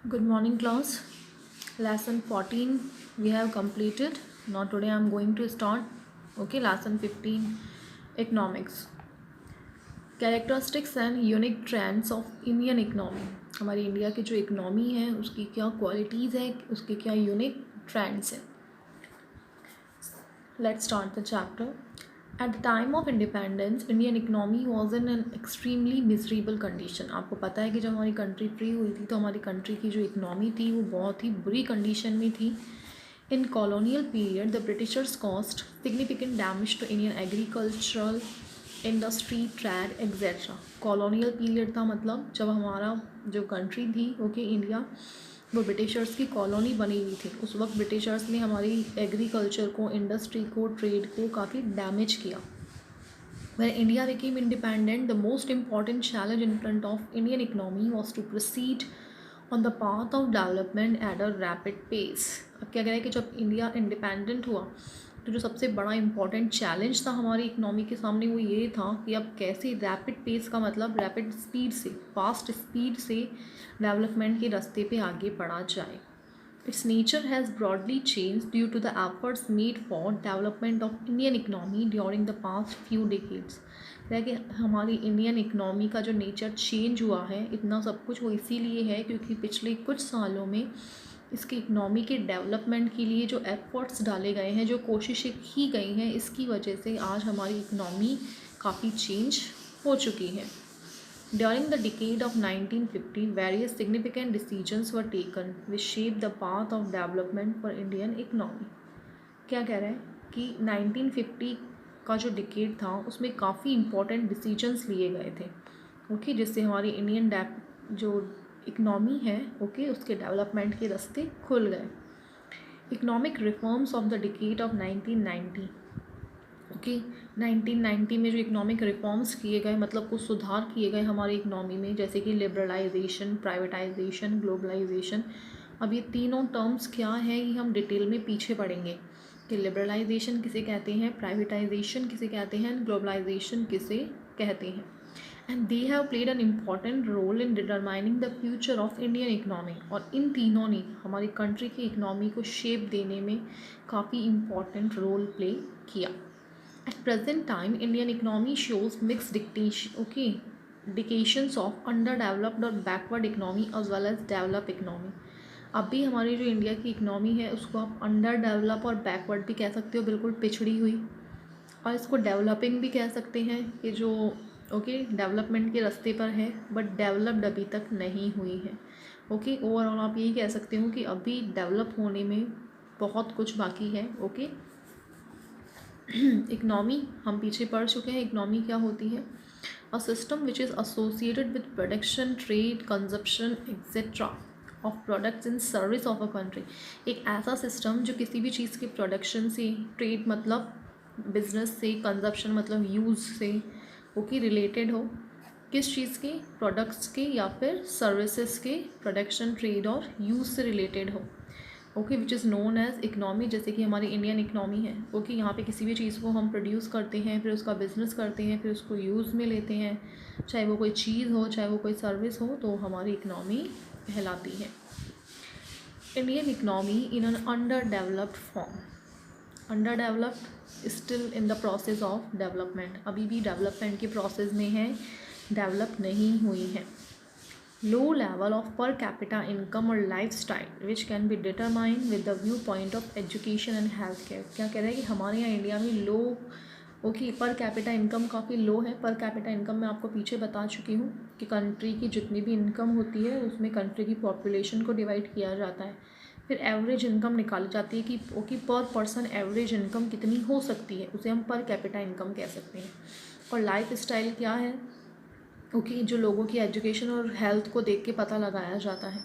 Good morning, class. Lesson 14 we have completed. Now today I am going to start. Okay, lesson 15 economics. Characteristics and unique trends of Indian economy. हमारी India की जो economy है उसकी क्या qualities है, उसके क्या यूनिक ट्रेंड्स हैं. Let's start the chapter. At the time of independence, Indian economy was in an extremely miserable condition. आपको पता है कि जब हमारी कंट्री फ्री हुई थी तो हमारी कंट्री की जो इकनॉमी थी वो बहुत ही बुरी कंडीशन में थी. In colonial period, the Britishers caused significant damage to Indian agricultural industry, trade, etc. Colonial period था मतलब जब हमारा जो कंट्री थी इंडिया वो ब्रिटिशर्स की कॉलोनी बनी हुई थी. उस वक्त ब्रिटिशर्स ने हमारी एग्रीकल्चर को, इंडस्ट्री को, ट्रेड को काफ़ी डैमेज किया. When India became independent, the most important challenge in front of Indian economy was to proceed on the path of development at a rapid pace. अब क्या कह रहा है कि जब इंडिया इंडिपेंडेंट हुआ तो जो सबसे बड़ा इम्पॉर्टेंट चैलेंज था हमारी इकनॉमी के सामने वो ये था कि अब कैसे रैपिड पेस का मतलब रैपिड स्पीड से, फास्ट स्पीड से डेवलपमेंट के रास्ते पे आगे बढ़ा जाए. Its nature has broadly changed due to the efforts made for development of Indian economy during the past few decades. कि हमारी इंडियन इकनॉमी का जो नेचर चेंज हुआ है, इतना सब कुछ वो इसीलिए है क्योंकि पिछले कुछ सालों में इसकी इकनॉमी के डेवलपमेंट के लिए जो एफर्ट्स डाले गए हैं, जो कोशिशें की गई हैं, इसकी वजह से आज हमारी इकनॉमी काफ़ी चेंज हो चुकी है. During the decade of 1950, various significant decisions were taken which shaped the path of development for Indian economy. क्या कह रहे हैं कि 1950 का जो डिकेड था उसमें काफ़ी इम्पोर्टेंट डिसीजंस लिए गए थे. ओके, जिससे हमारी इंडियन जो इकनॉमी है उसके डेवलपमेंट के रास्ते खुल गए. Economic reforms of the decade of 1990. 1990 में जो इकोनॉमिक रिफॉर्म्स किए गए, मतलब कुछ सुधार किए गए हमारी इकनॉमी में, जैसे कि लिबरलाइजेशन, प्राइवेटाइजेशन, ग्लोबलाइजेशन. अब ये तीनों टर्म्स क्या हैं ये हम डिटेल में पीछे पढ़ेंगे कि लिबरलाइजेशन किसे कहते हैं, प्राइवेटाइजेशन किसे कहते हैं, ग्लोबलाइजेशन किसे कहते हैं. And they have played an important role in determining the future of Indian economy. और इन तीनों ने हमारी कंट्री की इकनॉमी को शेप देने में काफ़ी इम्पॉर्टेंट रोल प्ले किया. At present time, Indian economy shows mixed indications of underdeveloped और backward economy as well as developed economy. अब भी हमारी जो इंडिया की इकनॉमी है उसको आप अंडर डेवलप और बैकवर्ड भी कह सकते हो, बिल्कुल पिछड़ी हुई, और इसको डेवलपिंग भी कह सकते हैं कि जो डेवलपमेंट के रास्ते पर है बट डेवलप्ड अभी तक नहीं हुई है. ओवरऑल आप यही कह सकते हो कि अभी डेवलप होने में बहुत कुछ बाकी है. इकनॉमी हम पीछे पढ़ चुके हैं. इकनॉमी क्या होती है? A system which is associated with production, trade, consumption etcetera of products in service of a country. एक ऐसा सिस्टम जो किसी भी चीज़ के प्रोडक्शन से, ट्रेड मतलब बिजनेस से, कंजप्शन मतलब यूज़ से रिलेटेड हो. किस चीज़ के? प्रोडक्ट्स के या फिर सर्विसेज के प्रोडक्शन, ट्रेड और यूज़ से रिलेटेड हो. Which is known as economy. जैसे कि हमारी इंडियन इकनॉमी है. यहाँ पे किसी भी चीज़ को हम प्रोड्यूस करते हैं, फिर उसका बिजनेस करते हैं, फिर उसको यूज़ में लेते हैं, चाहे वो कोई चीज़ हो, चाहे वो कोई सर्विस हो, तो हमारी इकनॉमी कहलाती है. Indian economy in an under developed form. Under developed, still in the process of development. अभी भी डेवलपमेंट के प्रोसेस में है, डेवलप नहीं हुई है. Low level of per capita income or lifestyle which can be determined with the viewpoint of education and healthcare. क्या कह रहा है कि हमारे यहाँ इंडिया में लो पर कैपिटा इनकम काफ़ी लो है. पर कैपिटा इनकम मैं आपको पीछे बता चुकी हूँ कि कंट्री की जितनी भी इनकम होती है उसमें कंट्री की पॉपुलेशन को डिवाइड किया जाता है, फिर एवरेज इनकम निकाली जाती है कि पर पर्सन एवरेज इनकम कितनी हो सकती है, उसे हम पर कैपिटा इनकम कह सकते हैं. और लाइफ स्टाइल क्या है? जो लोगों की एजुकेशन और हेल्थ को देख के पता लगाया जाता है.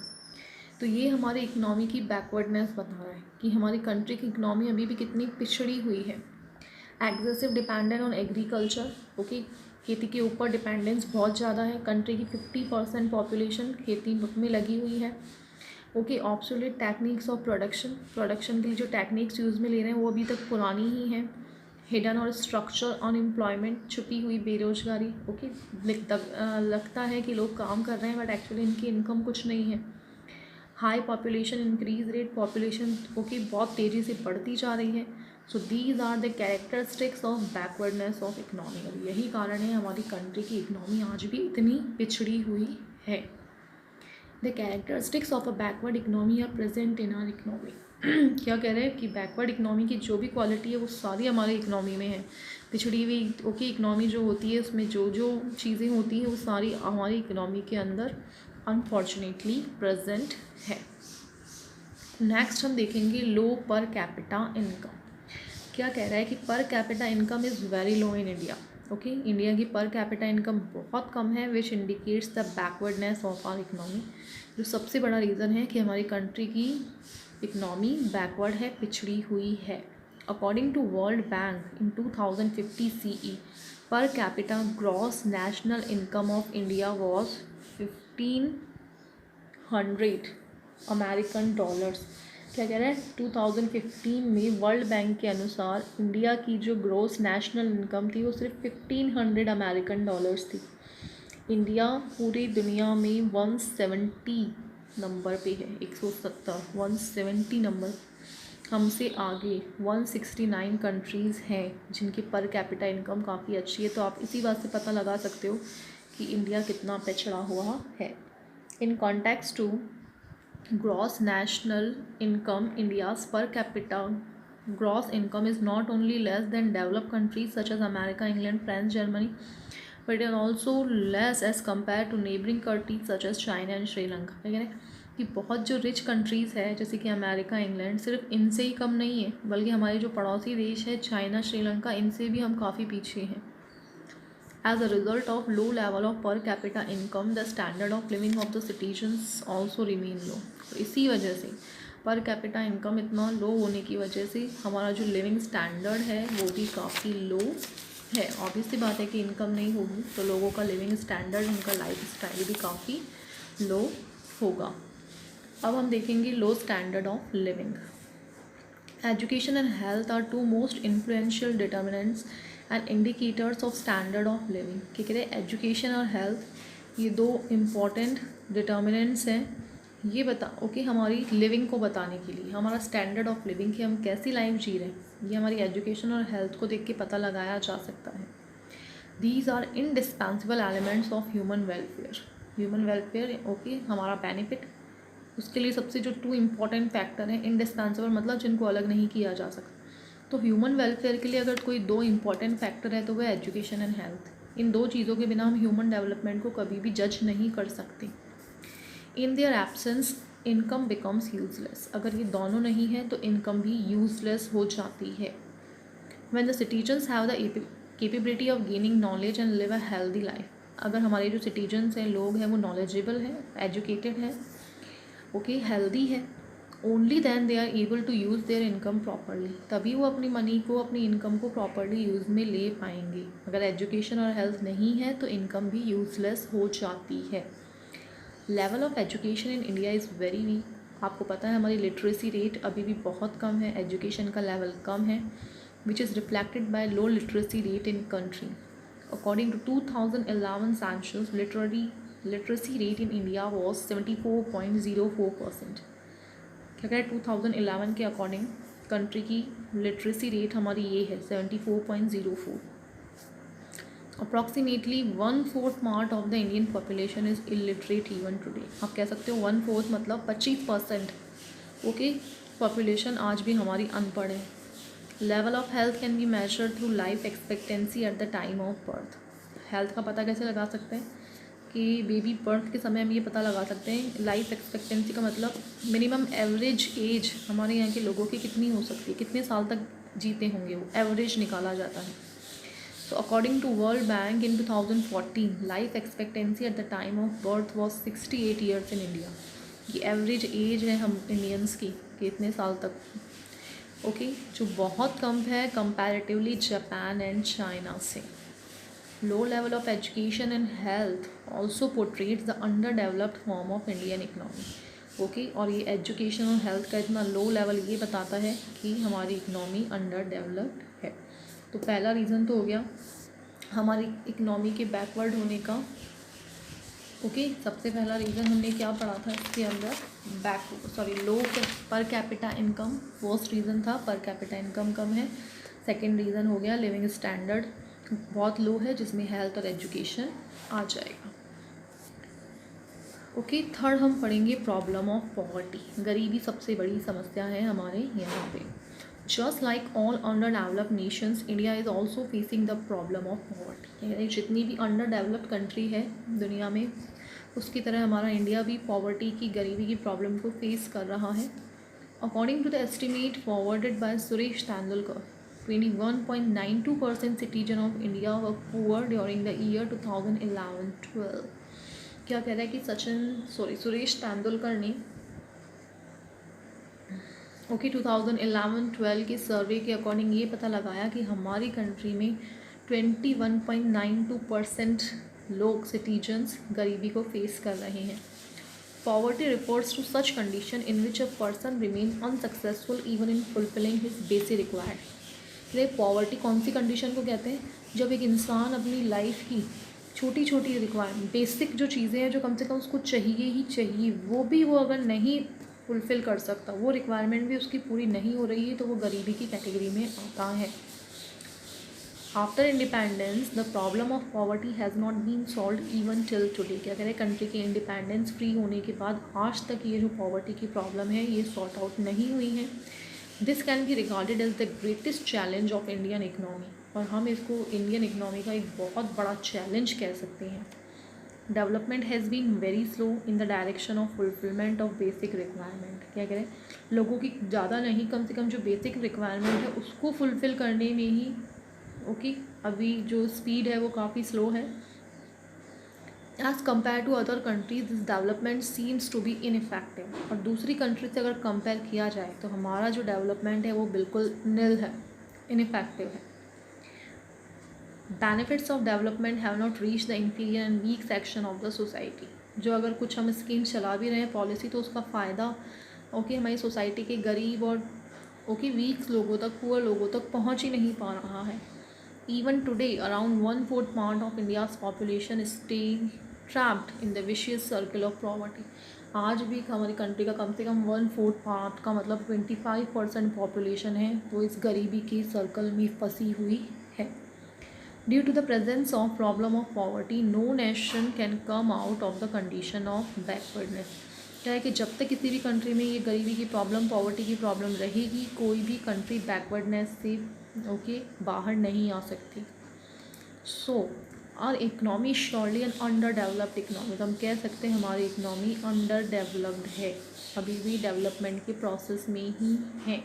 तो ये हमारी इकनॉमी की बैकवर्डनेस बता रहा है कि हमारी कंट्री की इकनॉमी अभी भी कितनी पिछड़ी हुई है. Aggressive dependent on agriculture. खेती के ऊपर डिपेंडेंस बहुत ज़्यादा है. कंट्री की 50% पॉपुलेशन खेती में लगी हुई है. ऑब्सोलेट टेक्निक्स ऑफ प्रोडक्शन के लिए जो टेक्निक्स यूज़ में ले रहे हैं वो अभी तक पुरानी ही हैं. हिडन और स्ट्रक्चर अनएम्प्लॉयमेंट, छुपी हुई बेरोजगारी. लगता है कि लोग काम कर रहे हैं बट एक्चुअली इनकी इनकम कुछ नहीं है. High population increase rate, population okay बहुत तेज़ी से बढ़ती जा रही है. So these are the characteristics of backwardness of economy. और यही कारण है हमारी कंट्री की इकनॉमी आज भी इतनी पिछड़ी हुई है. The characteristics of a backward economy are present in our economy. क्या कह रहे हैं कि बैकवर्ड इकनॉमी की जो भी क्वालिटी है वो सारी हमारी इकनॉमी में है. पिछड़ी हुई ओके इकनॉमी जो होती है उसमें जो जो चीज़ें होती हैं वो सारी हमारी इकनॉमी के अंदर अनफॉर्चुनेटली प्रेजेंट है. नेक्स्ट हम देखेंगे लो पर कैपिटा इनकम. क्या कह रहा है कि per capita income is very low in India. Okay India की पर कैपिटा इनकम बहुत कम है which indicates the backwardness of our economy. जो सबसे बड़ा रीज़न है कि हमारी कंट्री की इकनॉमी बैकवर्ड है, पिछड़ी हुई है. According to World Bank in 2050 CE per capita gross national income of India was 1500 American dollars. क्या कह रहा है 2015 में वर्ल्ड बैंक के अनुसार इंडिया की जो ग्रॉस नेशनल इनकम थी वो सिर्फ 1500 अमेरिकन डॉलर्स थी. इंडिया पूरी दुनिया में 170 नंबर पे है. 170 नंबर हमसे आगे 169 कंट्रीज़ हैं जिनकी पर कैपिटा इनकम काफ़ी अच्छी है. तो आप इसी बात से पता लगा सकते हो कि इंडिया कितना पिछड़ा हुआ है. In context to gross national income, India's per capita gross income is not only less than developed countries such as America, England, France, Germany, but it is also less as compared to neighboring countries such as China and Sri Lanka. ठीक है कि बहुत जो rich countries है जैसे कि America, England, सिर्फ इनसे ही कम नहीं है बल्कि हमारे जो पड़ोसी देश है चाइना, श्रीलंका, इनसे भी हम काफ़ी पीछे हैं. As a result of low level of per capita income, the standard of living of the citizens also remain low. तो इसी वजह से पर कैपिटा इनकम इतना लो होने की वजह से हमारा जो लिविंग स्टैंडर्ड है वो भी काफ़ी लो है. ऑब्वियस सी बात है कि इनकम नहीं होगी तो लोगों का लिविंग स्टैंडर्ड, उनका लाइफ स्टाइल भी काफ़ी लो होगा. अब हम देखेंगे low standard of living. Education and health are two most influential determinants and indicators of standard of living. क्या कहते हैं एजुकेशन और हेल्थ ये दो इम्पॉर्टेंट डिटर्मिनेंट्स हैं. ये ओके हमारी लिविंग को बताने के लिए, हमारा स्टैंडर्ड ऑफ लिविंग कि हम कैसी लाइफ जी रहे हैं, ये हमारी एजुकेशन और हेल्थ को देख के पता लगाया जा सकता है. These are indispensable elements of human welfare. Human welfare okay हमारा बेनिफिट, उसके लिए सबसे जो 2 इम्पॉर्टेंट फैक्टर हैं इंडिस्पेंसिबल मतलब जिनको अलग नहीं किया जा सकता. तो ह्यूमन वेलफेयर के लिए अगर कोई 2 इम्पॉर्टेंट फैक्टर है तो वह एजुकेशन एंड हेल्थ. इन 2 चीज़ों के बिना हम ह्यूमन डेवलपमेंट को कभी भी जज नहीं कर सकते. In their absence income becomes useless. अगर ये दोनों नहीं है तो इनकम भी यूजलेस हो जाती है. When the citizens have the capability of gaining knowledge and live a healthy life. अगर हमारे जो सिटीजन्स हैं, लोग हैं, वो नॉलेजेबल हैं, एजुकेटेड हैं, ओके हेल्दी है, only then they are able to use their income properly. तभी वो अपनी मनी को, अपनी इनकम को प्रॉपरली यूज़ में ले पाएंगे. अगर एजुकेशन और हेल्थ नहीं है तो इनकम भी यूजलेस हो जाती है. Level of education in India is very weak. आपको पता है हमारी लिटरेसी रेट अभी भी बहुत कम है, एजुकेशन का लेवल कम है, which is reflected by low literacy rate in country. According to 2011 census literacy rate in India was 74.04%. क्या कह रहे 2011 के अकॉर्डिंग कंट्री की लिटरेसी रेट हमारी ये है 74.04. Approximately 1/4 part of the Indian population is illiterate even today. आप कह सकते हो 1/4 मतलब 25% ओके पॉपुलेशन आज भी हमारी अनपढ़ है. Level of health can be measured through life expectancy at the time of birth. Health का पता कैसे लगा सकते हैं कि बेबी बर्थ के समय हम ये पता लगा सकते हैं. लाइफ एक्सपेक्टेंसी का मतलब मिनिमम एवरेज एज हमारे यहाँ के लोगों की कितनी हो सकती है, कितने साल तक जीते होंगे, वो एवरेज निकाला जाता है. So according to World Bank in 2014, life expectancy at the time of birth was 68 years in India. ये एवरेज एज है हम इंडियंस की कि इतने साल तक ओके जो बहुत कम है कंपैरेटिवली जापान एंड चाइना से. Low level of education and health also portraits the under developed form of Indian economy. Okay और ये एजुकेशन और हेल्थ का इतना लो लेवल ये बताता है कि हमारी इकनॉमी अंडर डेवलप्ड है. तो पहला रीज़न तो हो गया हमारी इकनॉमी के बैकवर्ड होने का. ओके, सबसे पहला रीज़न हमने क्या पढ़ा था इसके अंदर, लो पर कैपिटा इनकम। फर्स्ट रीज़न था पर कैपिटा इनकम कम है। सेकंड रीज़न हो गया लिविंग स्टैंडर्ड बहुत लो है, जिसमें हेल्थ और एजुकेशन आ जाएगा। ओके, थर्ड हम पढ़ेंगे प्रॉब्लम ऑफ पॉवर्टी। गरीबी सबसे बड़ी समस्या है हमारे यहाँ पे। Just like all under developed Nations, India is also facing the problem of poverty. जितनी भी अंडर डेवलप्ड कंट्री है दुनिया में, उसकी तरह हमारा इंडिया भी पॉवर्टी की, गरीबी की प्रॉब्लम को फेस कर रहा है। According to the estimate forwarded by Suresh Tendulkar, 21.92% citizen of India were poor during the year 2011-12। क्या कह रहा है कि सुरेश तेंदुलकर ने 2011-12 के सर्वे के अकॉर्डिंग ये पता लगाया कि हमारी कंट्री में 21.92% लोग, सिटीजन्स, गरीबी को फेस कर रहे हैं। Poverty refers to such condition in which a person remain unsuccessful even in fulfilling his basic required. Poverty कौन सी कंडीशन को कहते हैं? जब एक इंसान अपनी लाइफ की छोटी छोटी रिक्वायरमेंट, बेसिक जो चीज़ें हैं जो कम से कम उसको चाहिए ही चाहिए, वो भी वो अगर नहीं फुलफ़िल कर सकता, वो रिक्वायरमेंट भी उसकी पूरी नहीं हो रही है, तो वो गरीबी की कैटेगरी में आता है। After independence the problem of poverty has not been solve even till today. क्या कह रहे हैं, कंट्री के इंडिपेंडेंस फ्री होने के बाद आज तक ये जो पॉवर्टी की प्रॉब्लम है ये सॉर्ट आउट नहीं हुई है। This can be regarded as the greatest challenge of Indian economy, और हम इसको इंडियन इकनॉमी का एक बहुत बड़ा चैलेंज कह सकते हैं। Development has been very slow in the direction of fulfilment of basic requirement. क्या करें, लोगों की ज़्यादा नहीं, कम से कम जो बेसिक रिक्वायरमेंट है उसको फुलफ़िल करने में ही अभी जो स्पीड है वो काफ़ी स्लो है। As compare to other countries this development seems to be ineffective. और दूसरी कंट्री से अगर कंपेयर किया जाए तो हमारा जो डेवलपमेंट है वो बिल्कुल निल है, इनइफेक्टिव है। Benefits of development have not reach the inferior and week section of the society. जो अगर कुछ हम स्कीम चला भी रहे हैं पॉलिसी, तो उसका फ़ायदा हमारी सोसाइटी के गरीब और वीक लोगों तक, पुअर लोगों तक पहुंच ही नहीं पा रहा है। Even today, around 1/4 part of India's population is staying trapped in the vicious circle of poverty. आज भी हमारी कंट्री का कम से कम 1/4 पार्ट का मतलब 25% पॉपुलेशन है वो इस गरीबी के सर्कल में फंसी हुई है। Due to the presence of problem of poverty, no nation can come out of the condition of backwardness. क्या है कि जब तक किसी भी कंट्री में ये गरीबी की प्रॉब्लम, पॉवर्टी की प्रॉब्लम रहेगी, कोई भी कंट्री बैकवर्डनेस से बाहर नहीं आ सकती। So our economy surely an under developed economy. हम कह सकते हैं हमारी इकनॉमी अंडर डेवलप्ड है, अभी भी डेवलपमेंट के प्रोसेस में ही है।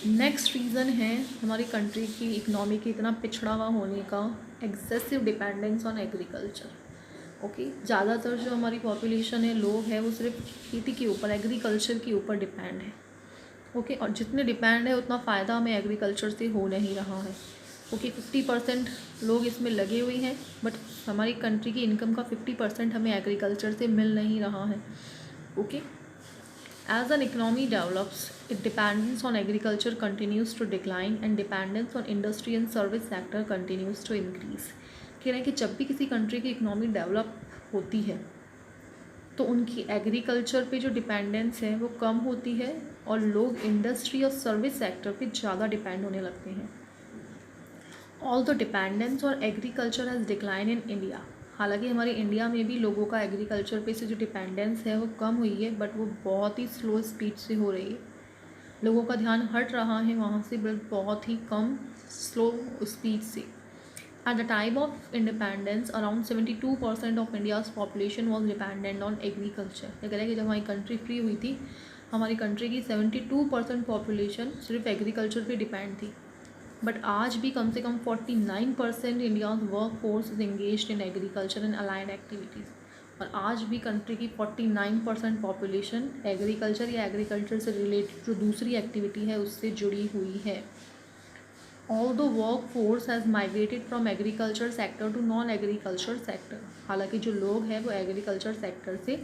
नेक्स्ट रीज़न है हमारी कंट्री की इकनॉमी के इतना पिछड़ा हुआ होने का, एक्सेसिव डिपेंडेंस ऑन एग्रीकल्चर। ज़्यादातर जो हमारी पॉपुलेशन है, लोग हैं, वो सिर्फ खेती के ऊपर, एग्रीकल्चर के ऊपर डिपेंड है। और जितने डिपेंड है उतना फ़ायदा हमें एग्रीकल्चर से हो नहीं रहा है। 50% लोग इसमें लगे हुए हैं, बट हमारी कंट्री की इनकम का 50% हमें एग्रीकल्चर से मिल नहीं रहा है। As an economy develops, it dependence on agriculture continues to decline and dependence on industry and service sector continues to increase. कह रहे हैं कि जब भी किसी कंट्री की इकनॉमी डेवलप होती है तो उनकी एग्रीकल्चर पे जो डिपेंडेंस है वो कम होती है और लोग इंडस्ट्री और सर्विस सेक्टर पे ज़्यादा डिपेंड होने लगते हैं। ऑल द डिपेंडेंस और agriculture has decline in India. हालांकि हमारे इंडिया में भी लोगों का एग्रीकल्चर पे से जो डिपेंडेंस है वो कम हुई है, बट वो बहुत ही स्लो स्पीड से हो रही है। लोगों का ध्यान हट रहा है वहाँ से, बट बहुत ही कम स्लो स्पीड से। At the time of independence, around 72% of India's population was dependent on agriculture। ये कह रहा है कि जब हमारी कंट्री फ्री हुई थी, हमारी कंट्री की 72% पॉपुलेशन सिर्फ एग्रीकल्चर पे डिपेंड थी। बट आज भी कम से कम 49% India's work force is engaged in agriculture and allied activities. और आज भी कंट्री की 49% पॉपुलेशन एग्रीकल्चर या एग्रीकल्चर से रिलेटेड जो दूसरी एक्टिविटी है उससे जुड़ी हुई है। Although workforce has migrated from agriculture sector to non-agriculture sector, हालांकि जो लोग हैं वो एग्रीकल्चर सेक्टर से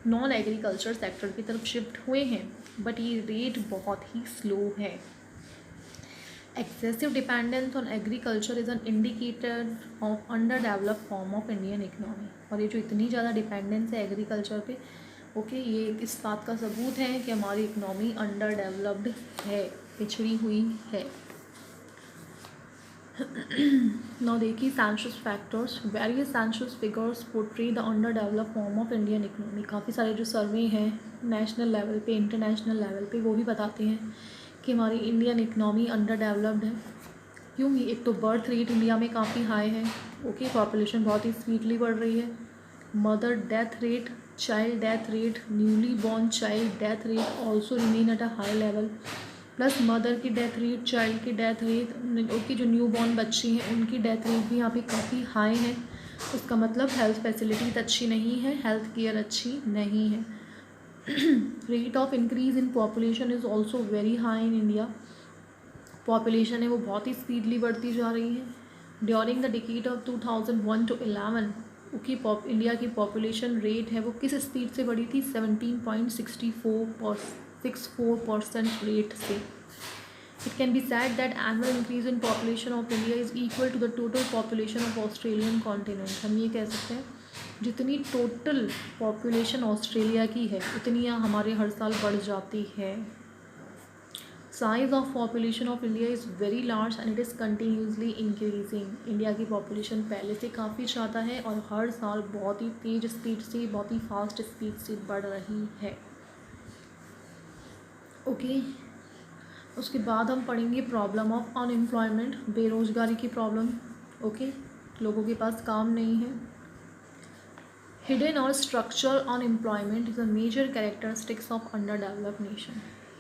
नॉन एग्रीकल्चर सेक्टर की तरफ शिफ्ट हुए हैं, बट ये रेट बहुत ही स्लो है। Excessive dependence on agriculture is an indicator of underdeveloped form of Indian economy. और ये जो इतनी ज़्यादा डिपेंडेंस है एग्रीकल्चर पे, ओके, ये इस बात का सबूत है कि हमारी इकनॉमी अंडर डेवलप्ड है, पिछड़ी हुई है. Now देखिए census factors. Various census figures portray the under developed form of Indian economy. काफ़ी सारे जो सर्वे हैं नेशनल लेवल पे, इंटरनेशनल लेवल पे, वो भी बताते हैं कि हमारी इंडियन इकनॉमी अंडर डेवलप्ड है. क्यों? एक तो बर्थ रेट इंडिया में काफ़ी हाई है, ओके, पॉपुलेशन बहुत ही स्पीडली बढ़ रही है. Mother death rate, child death rate, newly born child death rate also remain at a high level. Plus mother की डेथ रेट, चाइल्ड की डेथ रेट, ओके, जो न्यू बॉर्न बच्ची हैं उनकी डेथ रेट भी यहाँ पे काफ़ी हाई है. उसका मतलब हेल्थ फैसिलिटीज़ अच्छी नहीं है, हेल्थ केयर अच्छी नहीं है. Rate of increase in population is also very high in India. Population है वो बहुत ही स्पीडली बढ़ती जा रही है. During the decade of 2001 to 11, okay, India की पॉपुलेशन रेट है वो किस स्पीड से बढ़ी थी? 17.64% रेट से. It can be said that annual increase in population of India is equal to the total population of Australian continent. हम ये कह सकते हैं जितनी टोटल पॉपुलेशन ऑस्ट्रेलिया की है उतनी हमारे हर साल बढ़ जाती है. Size of population of India is very large and it is continuously increasing. India की पॉपुलेशन पहले से काफ़ी ज़्यादा है और हर साल बहुत ही तेज़ स्पीड से, बहुत ही फास्ट स्पीड से बढ़ रही है. ओके, उसके बाद हम पढ़ेंगे प्रॉब्लम ऑफ अनएम्प्लॉयमेंट, बेरोज़गारी की प्रॉब्लम. ओके, लोगों के पास काम नहीं है. हिडन और structural unemployment is a major characteristics of underdeveloped nation.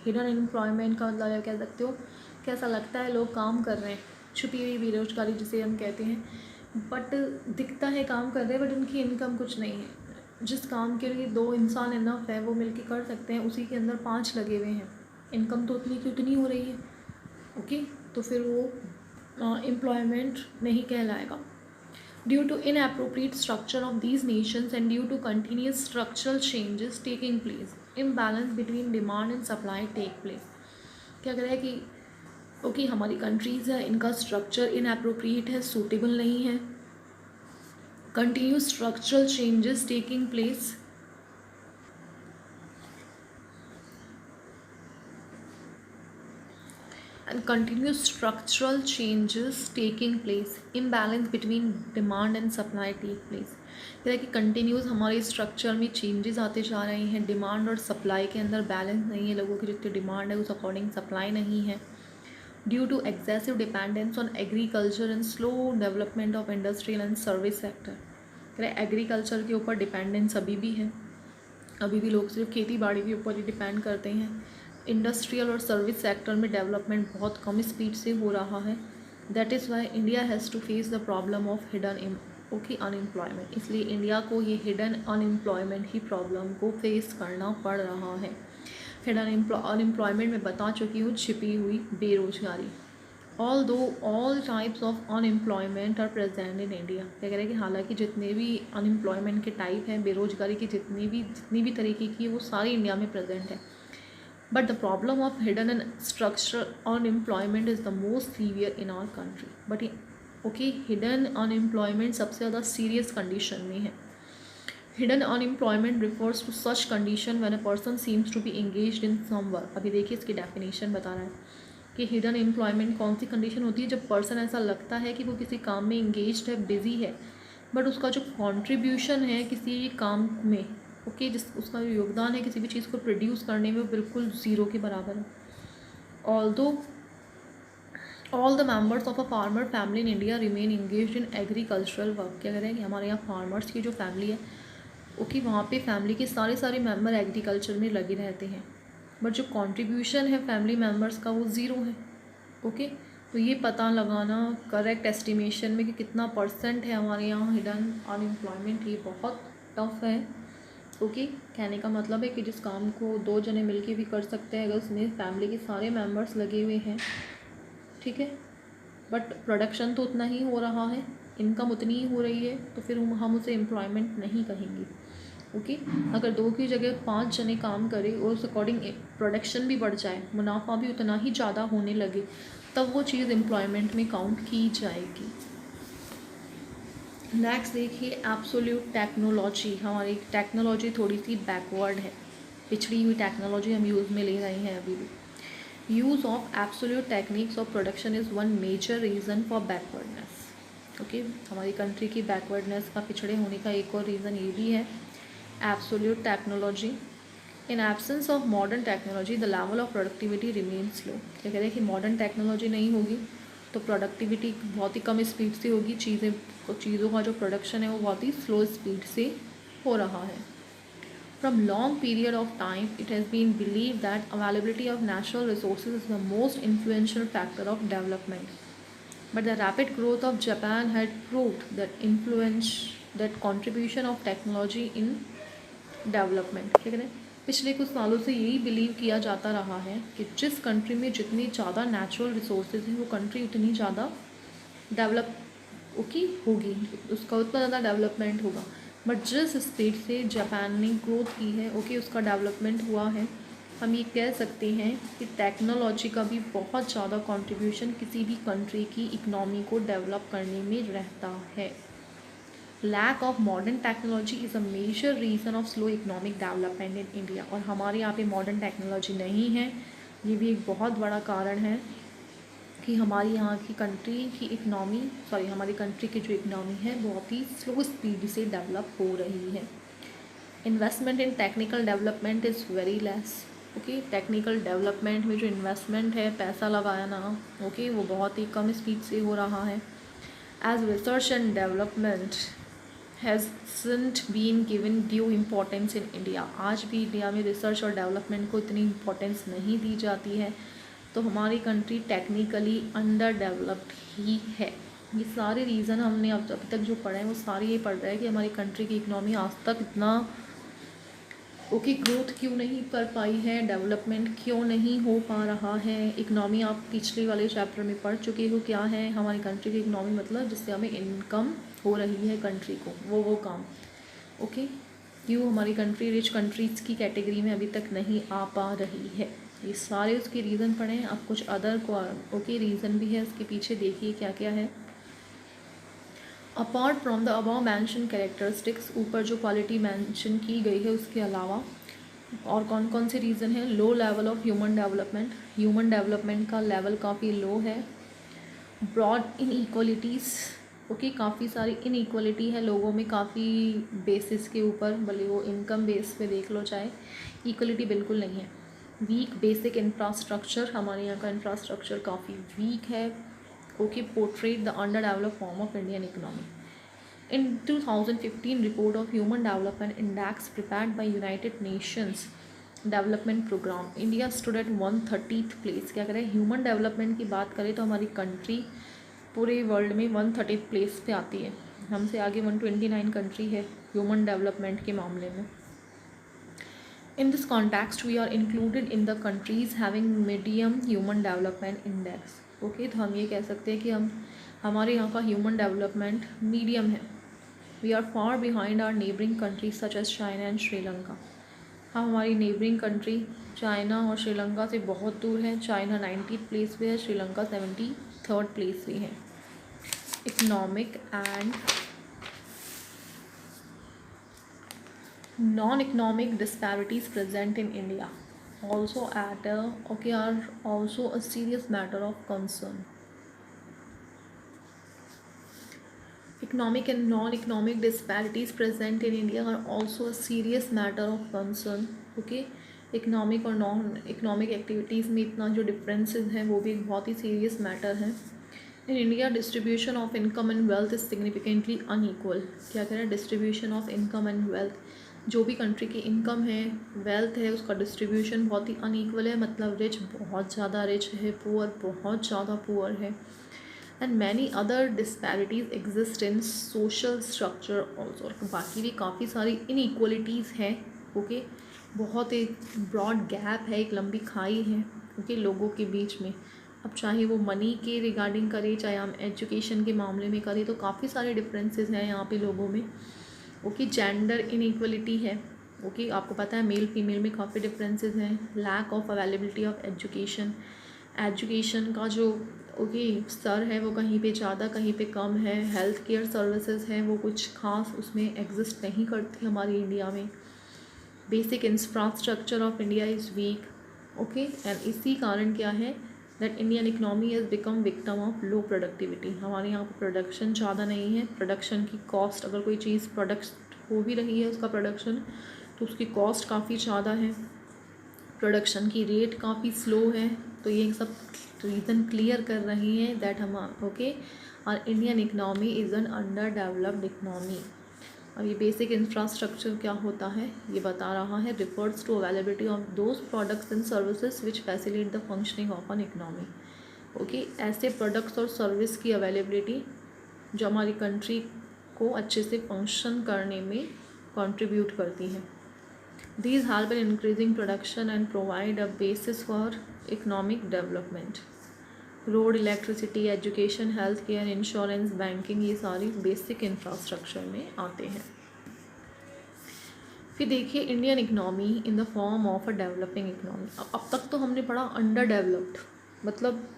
Hidden unemployment का मतलब कह सकते हो कैसा लगता है लोग काम कर रहे हैं, छुपी हुई बेरोजगारी जिसे हम कहते हैं, बट दिखता है काम कर रहे हैं बट उनकी इनकम कुछ नहीं है. जिस काम के लिए 2 इंसान इनफ है वो मिलके कर सकते हैं, उसी के अंदर 5 लगे हुए हैं, इनकम तो उतनी की उतनी हो रही है. ओके, तो फिर वो एम्प्लॉयमेंट नहीं कहलाएगा. Due to inappropriate structure of these nations and due to continuous structural changes taking place, imbalance between demand and supply take place. क्या कह रहा है कि ओके, हमारी कंट्रीज़ है इनका स्ट्रक्चर इनएप्रोप्रिएट है, सूटेबल नहीं है. Continuous structural changes taking place, and continuous structural changes taking place, imbalance between demand and supply take place. कह रहा है कि कंटिन्यूस हमारे स्ट्रक्चर में चेंजेस आते जा रहे हैं, डिमांड और सप्लाई के अंदर बैलेंस नहीं है, लोगों की जितनी डिमांड है उस अकॉर्डिंग सप्लाई नहीं है. Due to excessive dependence on agriculture and slow development of industrial and service sector. कह रहे हैं एग्रीकल्चर के ऊपर डिपेंडेंस अभी भी है, अभी भी लोग सिर्फ खेती बाड़ी के ऊपर ही डिपेंड करते हैं. इंडस्ट्रियल और सर्विस सेक्टर में डेवलपमेंट बहुत कम स्पीड से हो रहा है. That is why India has to face the problem of hidden unemployment. इसलिए इंडिया को ये हिडन अनएम्प्लॉयमेंट की प्रॉब्लम को फेस करना पड़ रहा है. हिडन अनएम्प्लॉयमेंट में बता चुकी हूँ, छिपी हुई बेरोजगारी. All types of unemployment are present in India. क्या कह रहे हैं कि हालांकि जितने भी अनएम्प्लॉयमेंट के टाइप हैं, बेरोजगारी की जितनी भी तरीके की, वो सारी इंडिया में प्रेजेंट है. But the problem of hidden and structural unemployment is the most severe in our country. But okay, hidden unemployment सबसे ज़्यादा serious condition में है. Hidden unemployment refers to such condition when a person seems to be engaged in some work. अभी देखिए इसकी definition बता रहा है कि hidden employment कौन सी condition होती है जब person ऐसा लगता है कि वो किसी काम में engaged है, busy है, but उसका जो contribution है किसी काम में, ओके, जिस उसका जो योगदान है किसी भी चीज़ को प्रोड्यूस करने में वो बिल्कुल ज़ीरो के बराबर है. Although all the members of a farmer family in India remain engaged in agricultural work. क्या कह रहे हैं कि हमारे यहाँ फार्मर्स की जो फैमिली है, ओके, वहाँ पे फैमिली के सारे मेंबर एग्रीकल्चर में लगे रहते हैं, बट जो कंट्रीब्यूशन है फैमिली मेम्बर्स का वो ज़ीरो है. ओके, तो ये पता लगाना करेक्ट एस्टिमेशन में कि कितना % है हमारे यहाँ हिडन अनएम्प्लॉयमेंट, ये बहुत टफ है. ओके, कहने का मतलब है कि जिस काम को 2 जने मिलके भी कर सकते हैं, अगर उसमें फैमिली के सारे मेंबर्स लगे हुए हैं, ठीक है, बट प्रोडक्शन तो उतना ही हो रहा है, इनकम उतनी ही हो रही है, तो फिर हम उसे एम्प्लॉयमेंट नहीं कहेंगे. ओके। अगर 2 की जगह 5 जने काम करें और उस अकॉर्डिंग प्रोडक्शन भी बढ़ जाए, मुनाफा भी उतना ही ज़्यादा होने लगे, तब वो चीज़ एम्प्लॉयमेंट में काउंट की जाएगी। नेक्स्ट देखिए एब्सोल्यूट टेक्नोलॉजी। हमारी टेक्नोलॉजी थोड़ी सी बैकवर्ड है, पिछड़ी हुई टेक्नोलॉजी हम यूज़ में ले रहे हैं अभी भी। Use of absolute techniques of production is one major reason for backwardness. Okay, हमारी कंट्री की बैकवर्डनेस का, पिछड़े होने का एक और रीज़न ये भी है absolute technology. In absence of modern technology the level of productivity remains low. क्या कह रहे हैं कि मॉडर्न टेक्नोलॉजी नहीं होगी तो प्रोडक्टिविटी बहुत ही कम स्पीड से होगी, चीज़ों का जो प्रोडक्शन है वो बहुत ही स्लो स्पीड से हो रहा है। From long period of time it has been believe that availability of natural resources is the most influential factor of development, but the rapid growth of Japan had proved that contribution of technology in development। ठीक है, पिछले कुछ सालों से यही believe किया जाता रहा है कि जिस कंट्री में जितनी ज़्यादा नेचुरल रिसोर्सेज हैं वो कंट्री उतनी ज़्यादा डेवलप होगी, उसका उतना ज़्यादा डेवलपमेंट होगा। बट जिस स्पीड से जापान ने ग्रोथ की है उसका डेवलपमेंट हुआ है, हम ये कह सकते हैं कि टेक्नोलॉजी का भी बहुत ज़्यादा कंट्रीब्यूशन किसी भी कंट्री की इकनॉमी को डेवलप करने में रहता है। Lack of modern technology is a major reason of slow economic development in India. और हमारे यहाँ पे मॉडर्न टेक्नोलॉजी नहीं है, ये भी एक बहुत बड़ा कारण है कि हमारी यहाँ की हमारी कंट्री की जो इकनॉमी है बहुत ही स्लो स्पीड से डेवलप हो रही है। Investment in technical development is very less. Okay, technical development में जो इन्वेस्टमेंट है, पैसा लगाना, ओके, वो बहुत ही कम स्पीड से हो रहा है। As research and development hasn't been given due importance in India. आज भी इंडिया में रिसर्च और डेवलपमेंट को इतनी इम्पोर्टेंस नहीं दी जाती है, तो हमारी कंट्री टेक्निकली अंडर डेवलप्ड ही है। ये सारे रीज़न हमने अब तक जो पढ़े हैं वो सारे ये पढ़ रहे हैं कि हमारी कंट्री की इकनॉमी आज तक इतना ग्रोथ क्यों नहीं कर पाई है, डेवलपमेंट क्यों नहीं हो पा रहा है। इकनॉमी आप पिछले वाले चैप्टर में पढ़ चुके हो क्या है हमारी कंट्री की इकनॉमी, मतलब जिससे हमें इनकम हो रही है कंट्री को, वो काम। ओके, क्यों हमारी कंट्री रिच कंट्रीज़ की कैटेगरी में अभी तक नहीं आ पा रही है, ये सारे उसके रीज़न पढ़े हैं। अब कुछ अदर रीज़न भी है उसके पीछे, देखिए क्या क्या है। Apart from the above mention characteristics, ऊपर जो क्वालिटी मैंशन की गई है उसके अलावा और कौन कौन से रीज़न हैं। Low level of human development, human development का लेवल काफ़ी लो है। ब्रॉड इनइक्वलिटीज़, ओके, काफ़ी सारी इनइक्वलिटी है लोगों में, काफ़ी बेसिस के ऊपर, भले वो इनकम बेस पे देख लो चाहे, इक्वलिटी बिल्कुल नहीं है। वीक बेसिक इंफ्रास्ट्रक्चर, हमारे यहाँ का इंफ्रास्ट्रक्चर काफ़ी वीक है। Okay, portrait the under developed form of Indian economy. In 2015 report of Human Development Index prepared by United Nations Development Program, India stood at 130th place। क्या करें, human development की बात करें तो हमारी कंट्री पूरे वर्ल्ड में 130th प्लेस पे आती है, हमसे आगे 129 कंट्री है ह्यूमन डेवलपमेंट के मामले में। In this context, we are included in the countries having medium human development index। Okay, तो हम ये कह सकते हैं कि हमारे यहाँ का ह्यूमन डेवलपमेंट मीडियम है। We are far behind our neighbouring countries such as China and Sri. हम हमारी नेबरिंग कंट्री चाइना और श्रीलंका से बहुत दूर है। चाइना 90th प्लेस पे है, श्रीलंका 73rd प्लेस पे है। Economic and non-economic disparities present in India also are also a serious matter of concern। Economic and non-economic disparities present in India are also a serious matter of concern। okay, economic और non economic activities में इतना जो differences हैं वो भी एक बहुत ही serious matter है। In India distribution of income and wealth is significantly unequal. क्या कह रहे हैं, distribution of income and wealth, जो भी कंट्री की इनकम है, वेल्थ है, उसका डिस्ट्रीब्यूशन बहुत ही अनइक्वल है। मतलब रिच बहुत ज़्यादा रिच है, पुअर बहुत ज़्यादा पुअर है। And many other disparities exist in social structure also. बाकी भी काफ़ी सारी इनइक्वलिटीज़ हैं। ओके, बहुत एक ब्रॉड गैप है, एक लंबी खाई है ओके लोगों के बीच में। अब चाहे वो मनी के रिगार्डिंग करें, चाहे हम एजुकेशन के मामले में करें, तो काफ़ी सारे डिफरेंसेस हैं यहाँ पे लोगों में। ओके, जेंडर इनइक्वलिटी है। ओके, आपको पता है मेल फीमेल में काफ़ी डिफरेंसेस हैं। Lack of availability of education, education का जो स्तर है वो कहीं पे ज़्यादा कहीं पे कम है। हेल्थ केयर सर्विसेज हैं वो कुछ खास उसमें एग्जिस्ट नहीं करती हमारी इंडिया में। Basic infrastructure of India is week. Okay, and इसी कारण क्या है that Indian economy has become victim of low productivity. हमारे यहाँ पर प्रोडक्शन ज़्यादा नहीं है। प्रोडक्शन की कॉस्ट, अगर कोई चीज़ प्रोडक्ट हो भी रही है उसका प्रोडक्शन, तो उसकी कॉस्ट काफ़ी ज़्यादा है, प्रोडक्शन की रेट काफ़ी स्लो है। तो ये सब रीज़न क्लियर कर रही हैं दैट हम और Indian economy is an under developed economy. और ये बेसिक इंफ्रास्ट्रक्चर क्या होता है ये बता रहा है, refers to availability of those products and services which facilitate the functioning of an economy. Okay, ऐसे प्रोडक्ट्स और सर्विस की अवेलेबिलिटी जो हमारी कंट्री को अच्छे से फंक्शन करने में कंट्रीब्यूट करती हैं। These help in increasing production and provide a basis for economic development. Road, electricity, education, health care, insurance, banking, ये सारी बेसिक इंफ्रास्ट्रक्चर में आते हैं। फिर देखिए Indian economy in the form of a developing economy. अब तक तो हमने पढ़ा अंडर डेवलप्ड, मतलब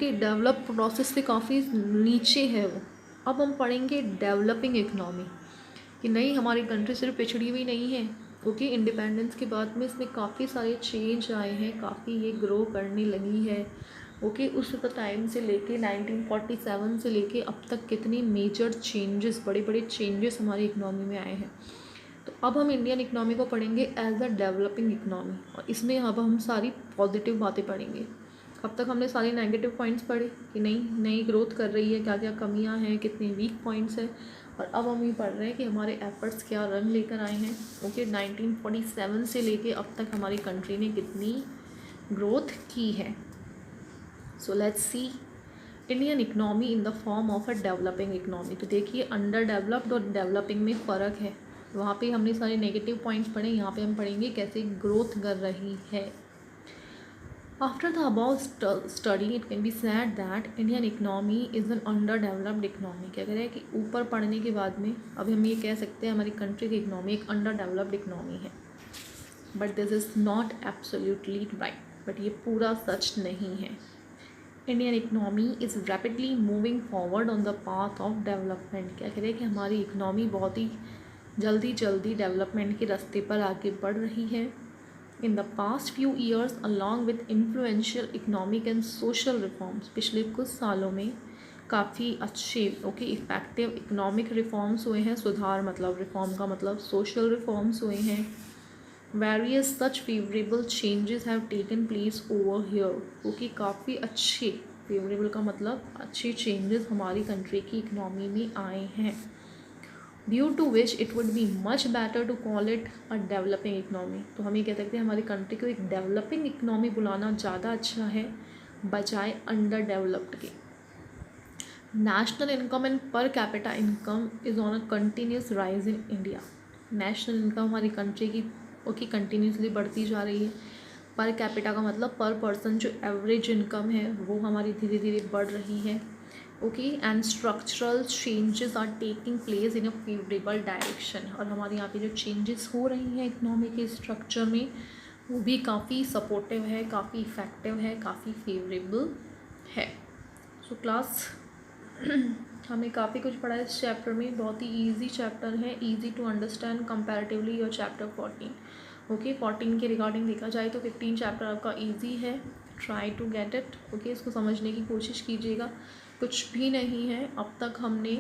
डेवलप प्रोसेस से काफ़ी नीचे है वो। अब हम पढ़ेंगे डेवलपिंग इकनॉमी कि नहीं, हमारी कंट्री सिर्फ पिछड़ी हुई नहीं है। इंडिपेंडेंस के बाद में इसमें काफ़ी सारे चेंज आए हैं, काफ़ी ये ग्रो करने लगी है। उस टाइम से लेके 1947 से लेके अब तक कितनी मेजर चेंजेस, बड़े बड़े चेंजेस हमारी इकनॉमी में आए हैं। तो अब हम इंडियन इकनॉमी को पढ़ेंगे एज अ डेवलपिंग इकनॉमी, और इसमें अब हम सारी पॉजिटिव बातें पढ़ेंगे। अब तक हमने सारे नेगेटिव पॉइंट्स पढ़े कि नई ग्रोथ कर रही है, क्या क्या कमियां हैं, कितने वीक पॉइंट्स हैं, और अब हम ये पढ़ रहे हैं कि हमारे एफर्ट्स क्या रंग लेकर आए हैं। 1947 से लेके अब तक हमारी कंट्री ने कितनी ग्रोथ की है। So let's see Indian economy in the form of a developing economy. तो देखिए अंडर डेवलप्ड और डेवलपिंग में फ़र्क है। वहाँ पे हमने सारे नेगेटिव पॉइंट्स पढ़े, यहाँ पे हम पढ़ेंगे कैसे ग्रोथ कर रही है। After the above study, it can be said that Indian economy is an underdeveloped economy। क्या कह रहे हैं कि ऊपर पढ़ने के बाद में अभी हम ये कह सकते हैं हमारी कंट्री की इकनॉमी एक अंडरडेवलप्ड इकनॉमी है। But this is not absolutely right, but ये पूरा सच नहीं है। Indian economy is rapidly moving forward on the path of development. क्या कह रहे हैं कि हमारी इकनॉमी बहुत ही जल्दी डेवलपमेंट के रास्ते पर आगे बढ़ रही है। In the past few years, along with influential economic and social reforms, पिछले कुछ सालों में काफ़ी अच्छे इफ़ेक्टिव इकोनॉमिक रिफॉर्म्स हुए हैं। सुधार मतलब रिफॉर्म का मतलब सोशल रिफॉर्म्स हुए हैं। Various such favorable changes have taken place over here। काफ़ी अच्छे, फेवरेबल का मतलब अच्छे चेंजेस हमारी कंट्री की इकनॉमी में आए हैं। Due to which it would be much better to call it a developing economy. तो हम ये कह सकते हैं हमारी कंट्री को एक डेवलपिंग इकनॉमी बुलाना ज़्यादा अच्छा है बजाय अंडर डेवलप्ड के। नेशनल इनकम एंड पर capita income is on a continuous rise in India. National income हमारी कंट्री की कंटिन्यूसली बढ़ती जा रही है। पर कैपिटा का मतलब पर पर्सन जो एवरेज इनकम है वो हमारी धीरे धीरे बढ़ रही है। And structural changes are taking place in a favourable direction. और हमारे यहाँ पे जो चेंजेस हो रही हैं इकनॉमी के स्ट्रक्चर में वो भी काफ़ी सपोर्टिव है, काफ़ी इफ़ेक्टिव है, काफ़ी फेवरेबल है। सो क्लास हमें काफ़ी कुछ पढ़ा है इस चैप्टर में। बहुत ही ईजी चैप्टर है, easy to understand comparatively your chapter 14। 14 के रिगार्डिंग देखा जाए तो 15 चैप्टर आपका ईजी है। Try to get it. इसको समझने की कोशिश कीजिएगा। कुछ भी नहीं है, अब तक हमने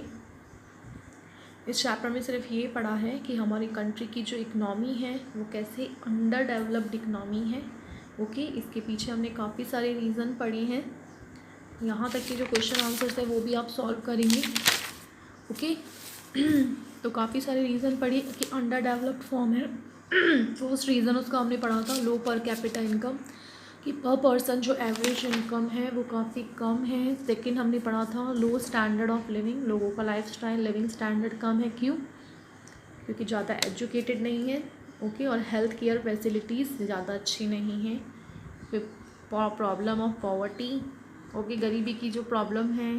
इस चैप्टर में सिर्फ ये पढ़ा है कि हमारी कंट्री की जो इकनॉमी है वो कैसे अंडर डेवलप्ड इकनॉमी है। इसके पीछे हमने काफ़ी सारे रीज़न पढ़े हैं। यहाँ तक के जो क्वेश्चन आंसर्स है वो भी आप सॉल्व करेंगे। तो काफ़ी सारे रीज़न पढ़े कि अंडर डेवलप्ड फॉर्म है। फर्स्ट रीज़न उसका हमने पढ़ा था लो पर कैपिटा इनकम, कि पर पर्सन जो एवरेज इनकम है वो काफ़ी कम है। सेकंड हमने पढ़ा था लो स्टैंडर्ड ऑफ लिविंग, लोगों का लाइफस्टाइल लिविंग स्टैंडर्ड कम है। क्यों? क्योंकि ज़्यादा एजुकेटेड नहीं है। और हेल्थ केयर फैसिलिटीज़ ज़्यादा अच्छी नहीं हैं। फिर प्रॉब्लम ऑफ पॉवर्टी, गरीबी की जो प्रॉब्लम है,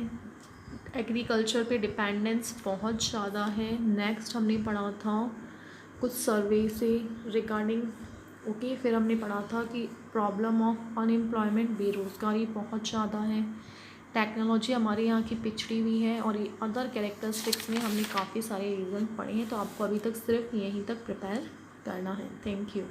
एग्रीकल्चर पे डिपेंडेंस बहुत ज़्यादा है। नेक्स्ट हमने पढ़ा था कुछ सर्वे से रिगार्डिंग, ओके। फिर हमने पढ़ा था कि प्रॉब्लम ऑफ अनएम्प्लॉयमेंट, बेरोज़गारी बहुत ज़्यादा है। टेक्नोलॉजी हमारे यहाँ की पिछड़ी हुई है, और अदर कैरेक्टरिस्टिक्स में हमने काफ़ी सारे रीज़न पढ़े हैं। तो आपको अभी तक सिर्फ यहीं तक प्रिपेयर करना है। Thank you.